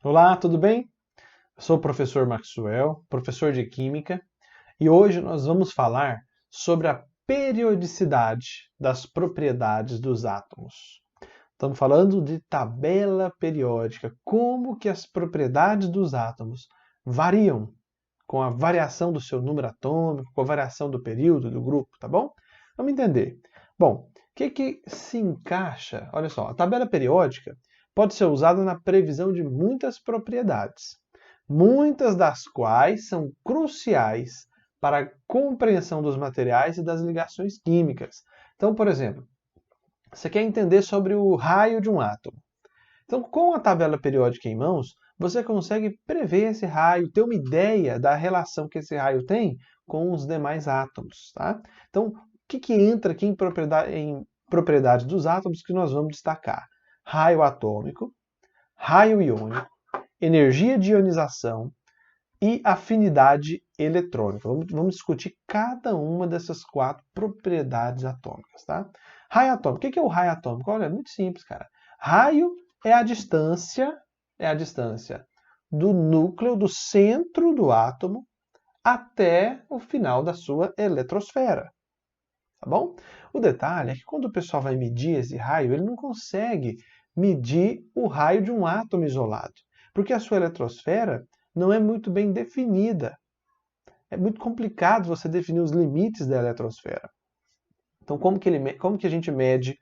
Olá, tudo bem? Eu sou o professor Maxwell, professor de Química, e hoje nós vamos falar sobre a periodicidade das propriedades dos átomos. Estamos falando de tabela periódica, como que as propriedades dos átomos variam com a variação do seu número atômico, com a variação do período, do grupo, tá bom? Vamos entender. Bom, o que se encaixa? Olha só, a tabela periódica pode ser usada na previsão de muitas propriedades, muitas das quais são cruciais para a compreensão dos materiais e das ligações químicas. Então, por exemplo, você quer entender sobre o raio de um átomo. Então, com a tabela periódica em mãos, você consegue prever esse raio, ter uma ideia da relação que esse raio tem com os demais átomos. Tá? Então, o que entra aqui em propriedades dos átomos que nós vamos destacar? Raio atômico, raio iônico, energia de ionização e afinidade eletrônica. Vamos discutir cada uma dessas quatro propriedades atômicas. Tá? Raio atômico. O que é o raio atômico? Olha, é muito simples, cara. Raio é a distância do núcleo, do centro do átomo, até o final da sua eletrosfera. Tá bom? O detalhe é que quando o pessoal vai medir esse raio, ele não consegue medir o raio de um átomo isolado, porque a sua eletrosfera não é muito bem definida. É muito complicado você definir os limites da eletrosfera. Então, como que a gente mede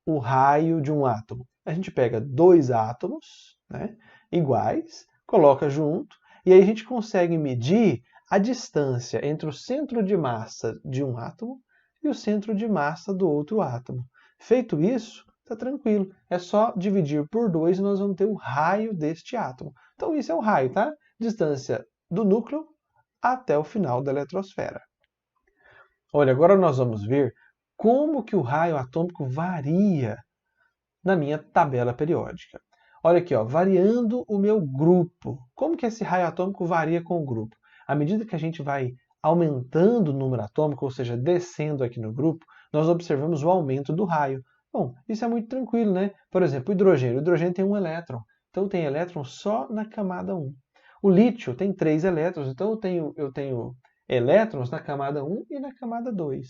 o raio de um átomo? A gente pega dois átomos, né, iguais, coloca junto, e aí a gente consegue medir a distância entre o centro de massa de um átomo e o centro de massa do outro átomo. Feito isso, está tranquilo. É só dividir por 2 e nós vamos ter o raio deste átomo. Então, isso é o raio, tá? Distância do núcleo até o final da eletrosfera. Olha, agora nós vamos ver como que o raio atômico varia na minha tabela periódica. Olha aqui, ó, variando o meu grupo. Como que esse raio atômico varia com o grupo? À medida que a gente vai aumentando o número atômico, ou seja, descendo aqui no grupo, nós observamos o aumento do raio. Bom, isso é muito tranquilo, né? Por exemplo, o hidrogênio. O hidrogênio tem um elétron, então tem elétron só na camada 1. O lítio tem 3 elétrons, então eu tenho elétrons na camada 1 e na camada 2.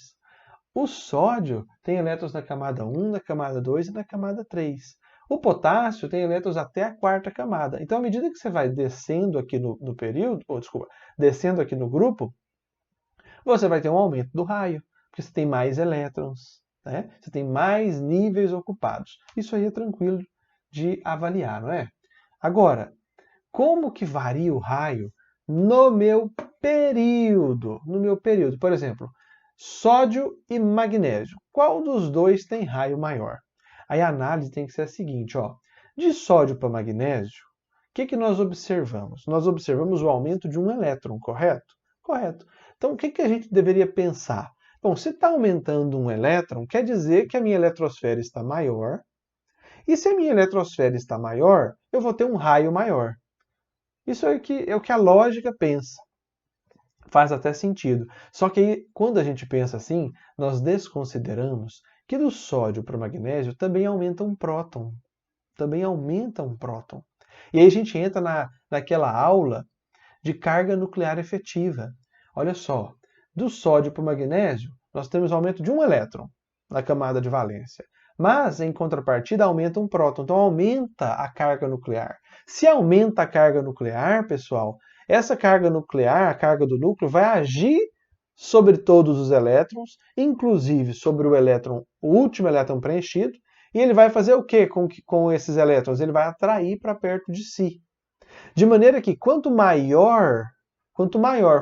O sódio tem elétrons na camada 1, na camada 2 e na camada 3. O potássio tem elétrons até a quarta camada. Então, à medida que você vai descendo aqui no período, ou desculpa, descendo aqui no grupo, você vai ter um aumento do raio, porque você tem mais elétrons, né? Você tem mais níveis ocupados. Isso aí é tranquilo de avaliar, não é? Agora, como que varia o raio no meu período? No meu período, por exemplo, sódio e magnésio. Qual dos dois tem raio maior? Aí a análise tem que ser a seguinte, ó. De sódio para magnésio, o que nós observamos? Nós observamos o aumento de um elétron, correto? Correto. Então, o que a gente deveria pensar? Bom, se está aumentando um elétron, quer dizer que a minha eletrosfera está maior. E se a minha eletrosfera está maior, eu vou ter um raio maior. Isso é o que a lógica pensa. Faz até sentido. Só que aí, quando a gente pensa assim, nós desconsideramos que do sódio para o magnésio também aumenta um próton. Também aumenta um próton. E aí a gente entra naquela aula de carga nuclear efetiva. Olha só, do sódio para o magnésio, nós temos aumento de um elétron na camada de valência. Mas, em contrapartida, aumenta um próton. Então, aumenta a carga nuclear. Se aumenta a carga nuclear, pessoal, essa carga nuclear, a carga do núcleo, vai agir sobre todos os elétrons, inclusive sobre o último elétron preenchido, e ele vai fazer o que com esses elétrons? Ele vai atrair para perto de si. De maneira que quanto maior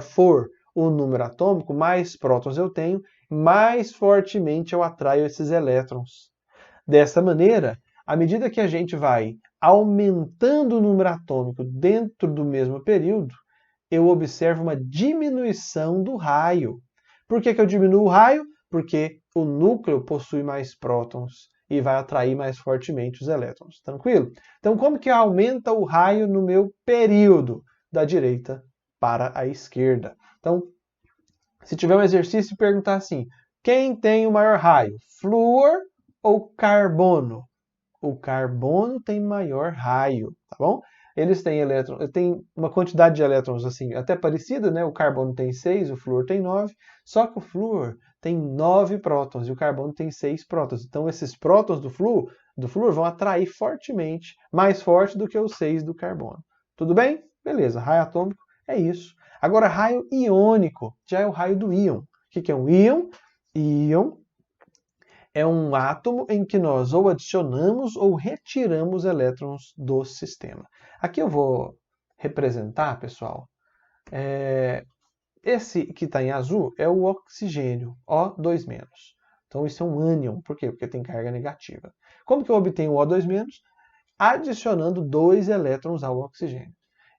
for o número atômico, mais prótons eu tenho, mais fortemente eu atraio esses elétrons. Dessa maneira, à medida que a gente vai aumentando o número atômico dentro do mesmo período, eu observo uma diminuição do raio. Por que eu diminuo o raio? Porque o núcleo possui mais prótons e vai atrair mais fortemente os elétrons. Tranquilo? Então, como que aumenta o raio no meu período? Da direita para a esquerda. Então, se tiver um exercício e perguntar assim, quem tem o maior raio? Flúor ou carbono? O carbono tem maior raio, tá bom? eles têm têm uma quantidade de elétrons assim, até parecida, né? O carbono tem 6, o flúor tem 9, só que o flúor tem 9 prótons e o carbono tem 6 prótons. Então esses prótons do flúor vão atrair fortemente, mais forte do que os 6 do carbono. Tudo bem? Beleza, raio atômico é isso. Agora, raio iônico já é o raio do íon. O que é um íon? Íon é um átomo em que nós ou adicionamos ou retiramos elétrons do sistema. Aqui eu vou representar, pessoal, esse que está em azul é o oxigênio, O2-. Então isso é um ânion. Por quê? Porque tem carga negativa. Como que eu obtenho o O2-? Adicionando 2 elétrons ao oxigênio.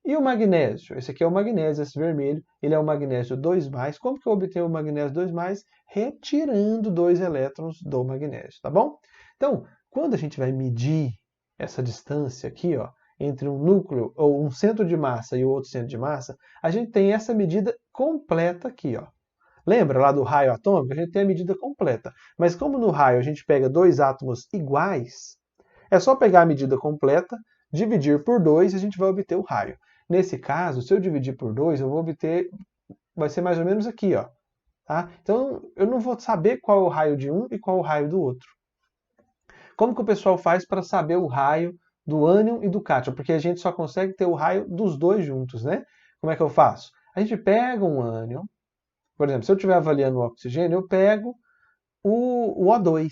E o magnésio? Esse aqui é o magnésio, esse vermelho. Ele é o magnésio 2+. Como que eu obtenho o magnésio 2+? Retirando 2 elétrons do magnésio, tá bom? Então, quando a gente vai medir essa distância aqui, ó, entre um núcleo ou um centro de massa e o outro centro de massa, a gente tem essa medida completa aqui, ó. Lembra lá do raio atômico? A gente tem a medida completa. Mas como no raio a gente pega 2 átomos iguais, é só pegar a medida completa, dividir por 2 e a gente vai obter o raio. Nesse caso, se eu dividir por 2, eu vou obter, vai ser mais ou menos aqui, ó. Tá? Então, eu não vou saber qual é o raio de um e qual é o raio do outro. Como que o pessoal faz para saber o raio do ânion e do cátion? Porque a gente só consegue ter o raio dos dois juntos, né? Como é que eu faço? A gente pega um ânion, por exemplo, se eu estiver avaliando o oxigênio, eu pego o O2.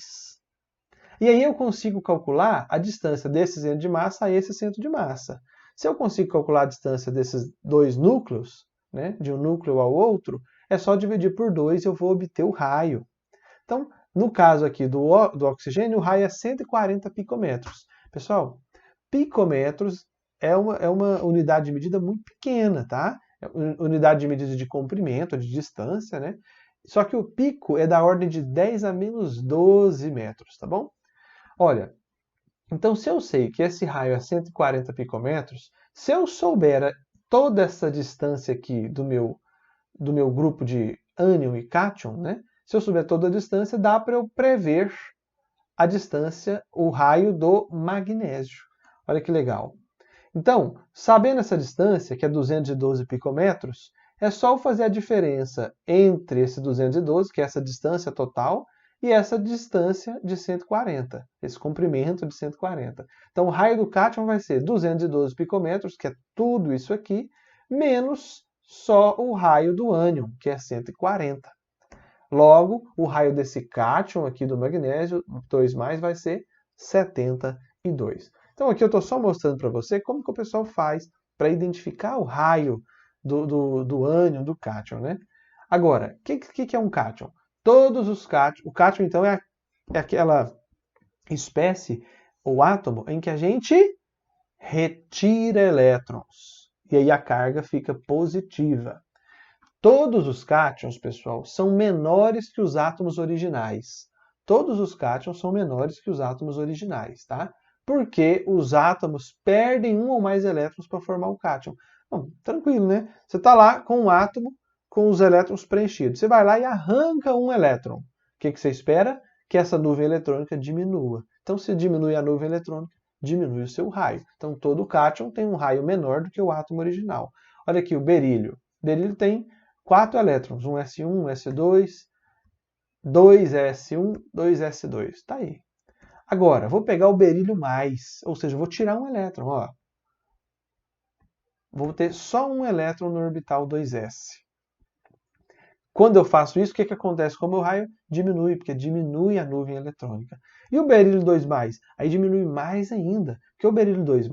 E aí eu consigo calcular a distância desse centro de massa a esse centro de massa. Se eu consigo calcular a distância desses dois núcleos, né, de um núcleo ao outro, é só dividir por 2 e eu vou obter o raio. Então, no caso aqui do oxigênio, o raio é 140 picômetros. Pessoal, picômetros é uma unidade de medida muito pequena, tá? É unidade de medida de comprimento, de distância, né? Só que o pico é da ordem de 10 a menos 12 metros, tá bom? Olha, então se eu sei que esse raio é 140 picômetros, se eu souber toda essa distância aqui do meu grupo de ânion e cátion, né? Se eu souber toda a distância, dá para eu prever a distância, o raio do magnésio. Olha que legal. Então, sabendo essa distância, que é 212 picômetros, é só eu fazer a diferença entre esse 212, que é essa distância total, e essa distância de 140, esse comprimento de 140. Então, o raio do cátion vai ser 212 picômetros, que é tudo isso aqui, menos só o raio do ânion, que é 140. Logo, o raio desse cátion aqui do magnésio, 2+, vai ser 72. Então aqui eu estou só mostrando para você como que o pessoal faz para identificar o raio do ânion, do cátion, né? Agora, o que é um cátion? Todos os cátions... O cátion, então, é aquela espécie, ou átomo, em que a gente retira elétrons. E aí a carga fica positiva. Todos os cátions, pessoal, são menores que os átomos originais. Todos os cátions são menores que os átomos originais, tá? Porque os átomos perdem um ou mais elétrons para formar o cátion. Bom, tranquilo, né? Você está lá com um átomo com os elétrons preenchidos. Você vai lá e arranca um elétron. O que você espera? Que essa nuvem eletrônica diminua. Então, se diminui a nuvem eletrônica, diminui o seu raio. Então, todo cátion tem um raio menor do que o átomo original. Olha aqui o berílio. O berílio tem 4 elétrons, um S1, um S2, 2S1, 2S2. Está aí. Agora, vou pegar o berílio mais, ou seja, vou tirar um elétron. Ó. Vou ter só um elétron no orbital 2S. Quando eu faço isso, o que acontece com o meu raio? Diminui, porque diminui a nuvem eletrônica. E o berílio 2+? Aí diminui mais ainda, porque o berílio 2+,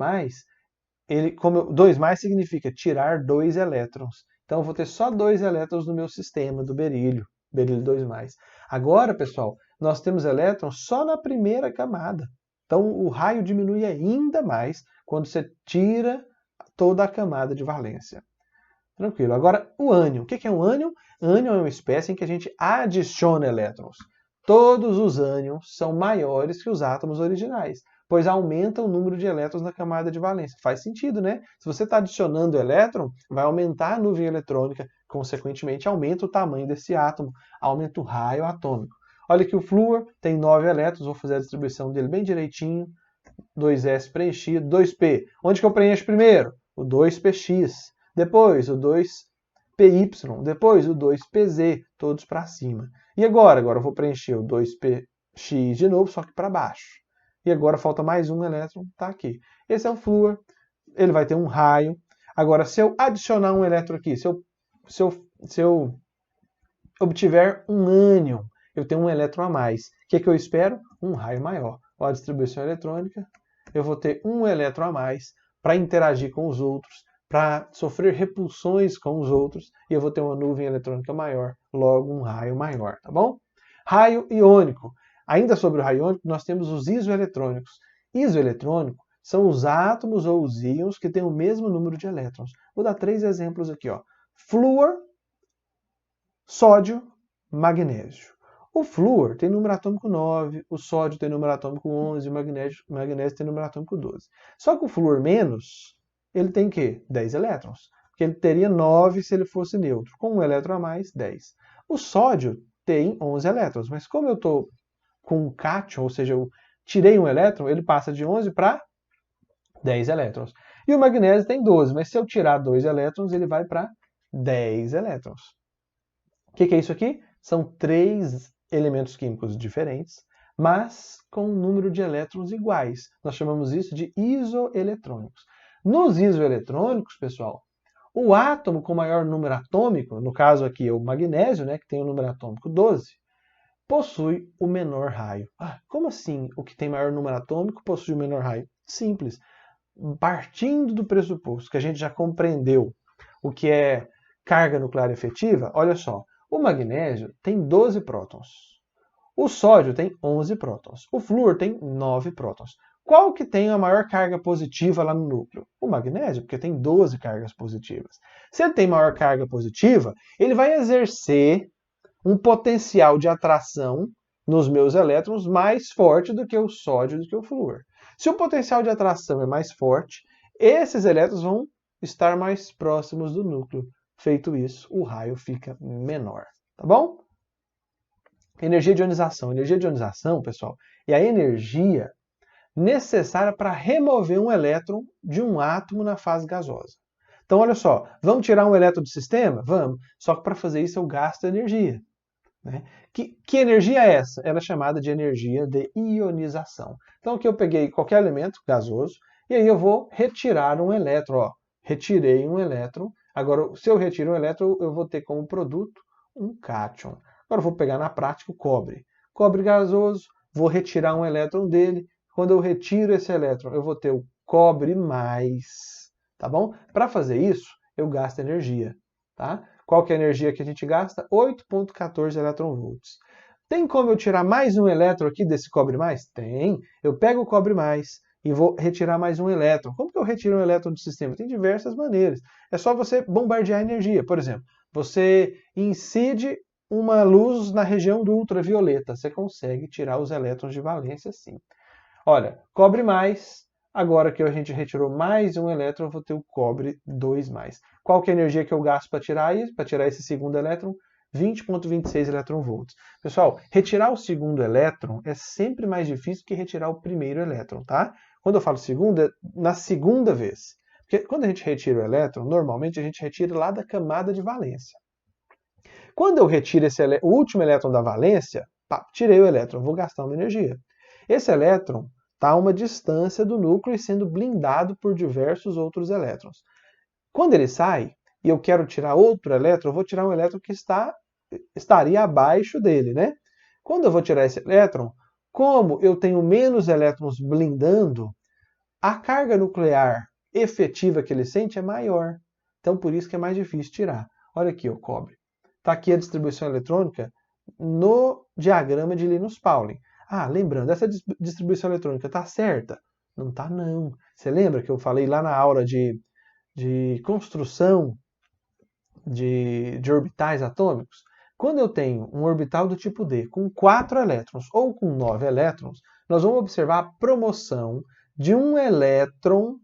2+ significa tirar 2 elétrons. Então, eu vou ter só 2 elétrons no meu sistema do berílio 2+. Agora, pessoal, nós temos elétrons só na primeira camada. Então, o raio diminui ainda mais quando você tira toda a camada de valência. Tranquilo. Agora, o ânion. O que é um ânion? Ânion é uma espécie em que a gente adiciona elétrons. Todos os ânions são maiores que os átomos originais, pois aumenta o número de elétrons na camada de valência. Faz sentido, né? Se você está adicionando elétron, vai aumentar a nuvem eletrônica, consequentemente aumenta o tamanho desse átomo, aumenta o raio atômico. Olha que o flúor tem 9 elétrons, vou fazer a distribuição dele bem direitinho. 2s preenchido, 2p. Onde que eu preencho primeiro? O 2px. Depois o 2py. Depois o 2pz. Todos para cima. E agora? Agora eu vou preencher o 2px de novo, só que para baixo. E agora falta mais um elétron, tá aqui. Esse é o flúor, ele vai ter um raio. Agora, se eu adicionar um elétron aqui, se eu obtiver um ânion, eu tenho um elétron a mais. O que eu espero? Um raio maior. Olha a distribuição eletrônica, eu vou ter um elétron a mais para interagir com os outros, para sofrer repulsões com os outros, e eu vou ter uma nuvem eletrônica maior, logo um raio maior, tá bom? Raio iônico. Ainda sobre o raio iônico, nós temos os isoeletrônicos. Isoeletrônico são os átomos ou os íons que têm o mesmo número de elétrons. Vou dar 3 exemplos aqui, ó. Flúor, sódio, magnésio. O flúor tem número atômico 9, o sódio tem número atômico 11, o magnésio tem número atômico 12. Só que o flúor menos, ele tem o quê? 10 elétrons. Porque ele teria 9 se ele fosse neutro. Com um elétron a mais, 10. O sódio tem 11 elétrons, mas como eu estou com um cátion, ou seja, eu tirei um elétron, ele passa de 11 para 10 elétrons. E o magnésio tem 12, mas se eu tirar 2 elétrons, ele vai para 10 elétrons. O que é isso aqui? São 3 elementos químicos diferentes, mas com um número de elétrons iguais. Nós chamamos isso de isoeletrônicos. Nos isoeletrônicos, pessoal, o átomo com maior número atômico, no caso aqui é o magnésio, né, que tem o número atômico 12, possui o menor raio. Como assim o que tem maior número atômico possui o menor raio? Simples. Partindo do pressuposto que a gente já compreendeu o que é carga nuclear efetiva, olha só, o magnésio tem 12 prótons, o sódio tem 11 prótons, o flúor tem 9 prótons. Qual que tem a maior carga positiva lá no núcleo? O magnésio, porque tem 12 cargas positivas. Se ele tem maior carga positiva, ele vai exercer um potencial de atração nos meus elétrons mais forte do que o sódio, do que o flúor. Se o potencial de atração é mais forte, esses elétrons vão estar mais próximos do núcleo. Feito isso, o raio fica menor, tá bom? Energia de ionização. Energia de ionização, pessoal, é a energia necessária para remover um elétron de um átomo na fase gasosa. Então, olha só, vamos tirar um elétron do sistema? Vamos. Só que para fazer isso eu gasto energia. Né? Que energia é essa? Ela é chamada de energia de ionização. Então aqui eu peguei qualquer elemento gasoso e aí eu vou retirar um elétron. Ó. Retirei um elétron. Agora, se eu retiro um elétron, eu vou ter como produto um cátion. Agora eu vou pegar na prática o cobre. Cobre gasoso, vou retirar um elétron dele. Quando eu retiro esse elétron, eu vou ter o cobre mais. Tá bom? Para fazer isso, eu gasto energia. Tá? Qual que é a energia que a gente gasta? 8,14 eletronvolts. Tem como eu tirar mais um elétron aqui desse cobre mais? Tem. Eu pego o cobre mais e vou retirar mais um elétron. Como que eu retiro um elétron do sistema? Tem diversas maneiras. É só você bombardear a energia. Por exemplo, você incide uma luz na região do ultravioleta. Você consegue tirar os elétrons de valência sim. Olha, cobre mais. Agora que a gente retirou mais um elétron, eu vou ter o cobre 2 mais. Qual que é a energia que eu gasto para tirar isso? Para tirar esse segundo elétron? 20,26 eletronvolts. Pessoal, retirar o segundo elétron é sempre mais difícil que retirar o primeiro elétron, tá? Quando eu falo segundo, é na segunda vez. Porque quando a gente retira o elétron, normalmente a gente retira lá da camada de valência. Quando eu retiro o último elétron da valência, pá, tirei o elétron, vou gastar uma energia. Esse elétron está a uma distância do núcleo e sendo blindado por diversos outros elétrons. Quando ele sai e eu quero tirar outro elétron, eu vou tirar um elétron que estaria abaixo dele, né? Quando eu vou tirar esse elétron, como eu tenho menos elétrons blindando, a carga nuclear efetiva que ele sente é maior. Então, por isso que é mais difícil tirar. Olha aqui o cobre. Está aqui a distribuição eletrônica no diagrama de Linus Pauling. Lembrando, essa distribuição eletrônica está certa? Não está, não. Você lembra que eu falei lá na aula de construção de orbitais atômicos? Quando eu tenho um orbital do tipo D com 4 elétrons ou com 9 elétrons, nós vamos observar a promoção de um elétron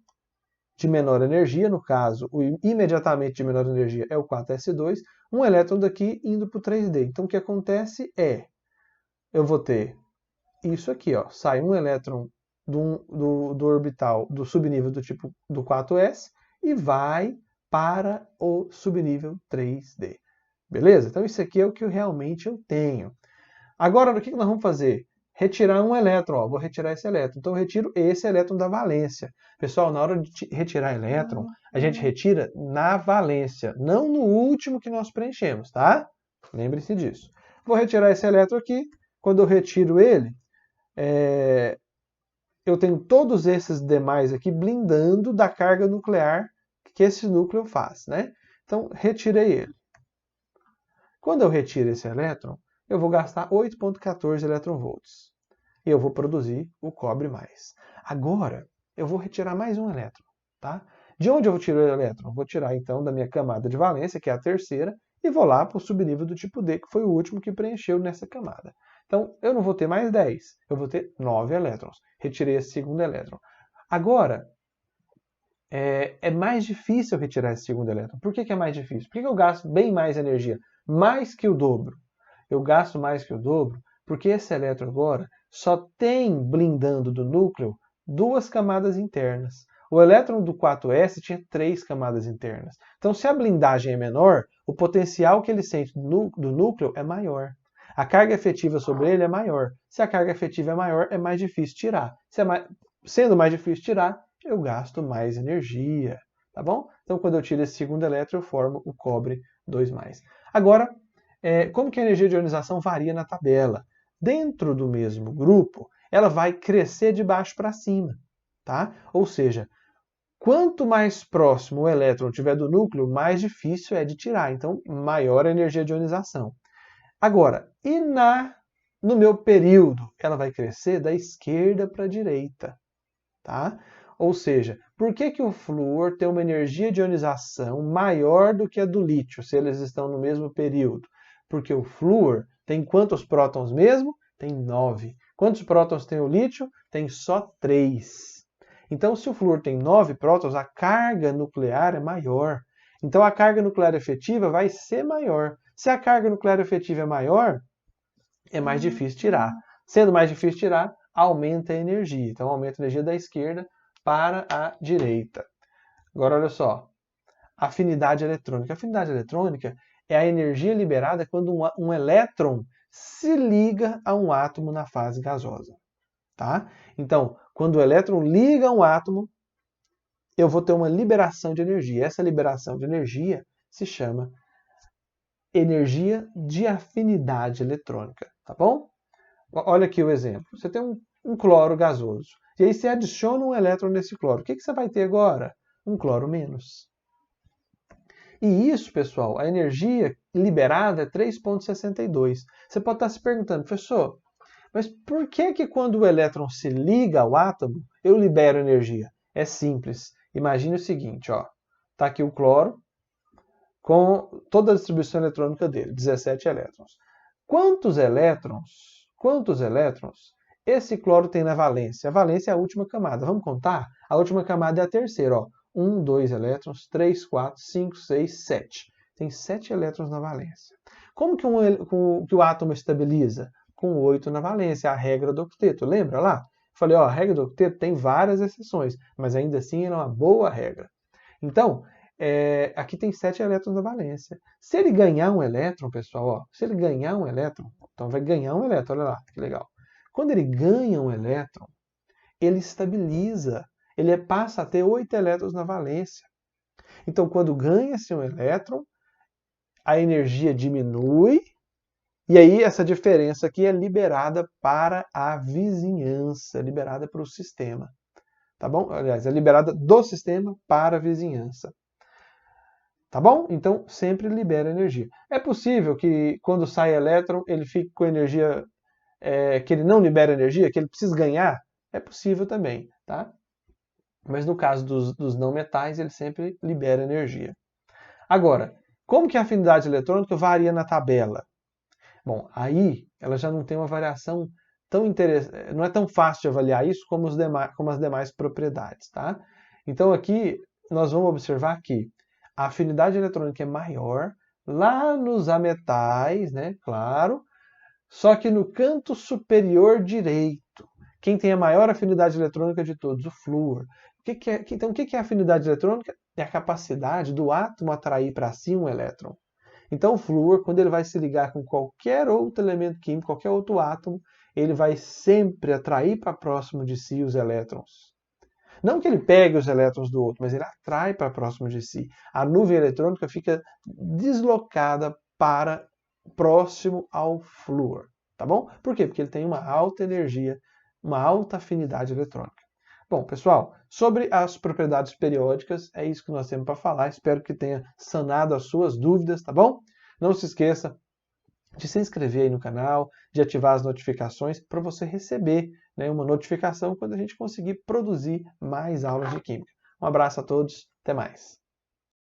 de menor energia, no caso, o imediatamente de menor energia é o 4s2, um elétron daqui indo para o 3D. Então o que acontece é, eu vou ter isso aqui, ó, sai um elétron do orbital do subnível do tipo do 4s e vai para o subnível 3D. Beleza? Então isso aqui é o que realmente eu tenho. Agora, o que nós vamos fazer? Retirar um elétron. Ó, vou retirar esse elétron. Então, eu retiro esse elétron da valência. Pessoal, na hora de retirar elétron, a gente retira na valência, não no último que nós preenchemos, tá? Lembre-se disso. Vou retirar esse elétron aqui. Quando eu retiro ele, eu tenho todos esses demais aqui blindando da carga nuclear que esse núcleo faz, né? Então, retirei ele. Quando eu retiro esse elétron, eu vou gastar 8,14 eletronvolts. E eu vou produzir o cobre mais. Agora, eu vou retirar mais um elétron. Tá? De onde eu vou tirar o elétron? Vou tirar, então, da minha camada de valência, que é a terceira, e vou lá para o subnível do tipo D, que foi o último que preencheu nessa camada. Então, eu não vou ter mais 10, eu vou ter 9 elétrons. Retirei esse segundo elétron. Agora, é mais difícil retirar esse segundo elétron. Por que é mais difícil? Por que eu gasto bem mais energia? Mais que o dobro. Eu gasto mais que o dobro porque esse elétron agora só tem blindando do núcleo 2 camadas internas. O elétron do 4s tinha 3 camadas internas. Então, se a blindagem é menor, o potencial que ele sente do núcleo é maior. A carga efetiva sobre ele é maior. Se a carga efetiva é maior, é mais difícil tirar. Sendo mais difícil tirar, eu gasto mais energia. Tá bom? Então, quando eu tiro esse segundo elétron, eu formo o cobre 2+. Agora, como que a energia de ionização varia na tabela? Dentro do mesmo grupo, ela vai crescer de baixo para cima. Tá? Ou seja, quanto mais próximo o elétron tiver do núcleo, mais difícil é de tirar. Então, maior a energia de ionização. Agora, no meu período, ela vai crescer da esquerda para a direita. Tá? Ou seja, por que o flúor tem uma energia de ionização maior do que a do lítio, se eles estão no mesmo período? Porque o flúor tem quantos prótons mesmo? Tem 9. Quantos prótons tem o lítio? Tem só 3. Então, se o flúor tem 9 prótons, a carga nuclear é maior. Então, a carga nuclear efetiva vai ser maior. Se a carga nuclear efetiva é maior, é mais difícil tirar. Sendo mais difícil tirar, aumenta a energia. Então, aumenta a energia da esquerda para a direita. Agora, olha só. Afinidade eletrônica. A afinidade eletrônica é a energia liberada quando um elétron se liga a um átomo na fase gasosa. Tá? Então, quando o elétron liga a um átomo, eu vou ter uma liberação de energia. Essa liberação de energia se chama energia de afinidade eletrônica. Tá bom? Olha aqui o exemplo. Você tem um cloro gasoso. E aí você adiciona um elétron nesse cloro. O que você vai ter agora? Um cloro menos. E isso, pessoal, a energia liberada é 3,62. Você pode estar se perguntando, professor, mas por que quando o elétron se liga ao átomo, eu libero energia? É simples. Imagine o seguinte, ó. Tá aqui o cloro com toda a distribuição eletrônica dele, 17 elétrons. Quantos elétrons esse cloro tem na valência? A valência é a última camada. Vamos contar? A última camada é a terceira, ó. 1, 2 elétrons, 3, 4, 5, 6, 7. Tem 7 elétrons na valência. Como que o átomo estabiliza? Com 8 na valência, a regra do octeto. Lembra lá? Falei, ó, a regra do octeto tem várias exceções, mas ainda assim ela é uma boa regra. Então, aqui tem 7 elétrons na valência. Se ele ganhar um elétron, pessoal, ó, se ele ganhar um elétron, então vai ganhar um elétron, olha lá, que legal. Quando ele ganha um elétron, ele estabiliza. Ele passa a ter 8 elétrons na valência. Então, quando ganha-se um elétron, a energia diminui, e aí essa diferença aqui é liberada para a vizinhança, liberada para o sistema. Tá bom? Aliás, é liberada do sistema para a vizinhança. Tá bom? Então, sempre libera energia. É possível que, quando sai elétron, ele fique com energia, que ele não libera energia, que ele precisa ganhar? É possível também, tá? Mas no caso dos não metais, ele sempre libera energia. Agora, como que a afinidade eletrônica varia na tabela? Bom, aí ela já não tem uma variação tão interessante, não é tão fácil de avaliar isso como as demais propriedades, tá? Então aqui nós vamos observar que a afinidade eletrônica é maior lá nos ametais, né? Claro, só que no canto superior direito. Quem tem a maior afinidade eletrônica de todos? O flúor. Então, o que é a afinidade eletrônica? É a capacidade do átomo atrair para si um elétron. Então, o flúor, quando ele vai se ligar com qualquer outro elemento químico, qualquer outro átomo, ele vai sempre atrair para próximo de si os elétrons. Não que ele pegue os elétrons do outro, mas ele atrai para próximo de si. A nuvem eletrônica fica deslocada para próximo ao flúor, tá bom? Por quê? Porque ele tem uma alta energia, uma alta afinidade eletrônica. Bom, pessoal, sobre as propriedades periódicas, é isso que nós temos para falar. Espero que tenha sanado as suas dúvidas, tá bom? Não se esqueça de se inscrever aí no canal, de ativar as notificações para você receber, né, uma notificação quando a gente conseguir produzir mais aulas de Química. Um abraço a todos, até mais!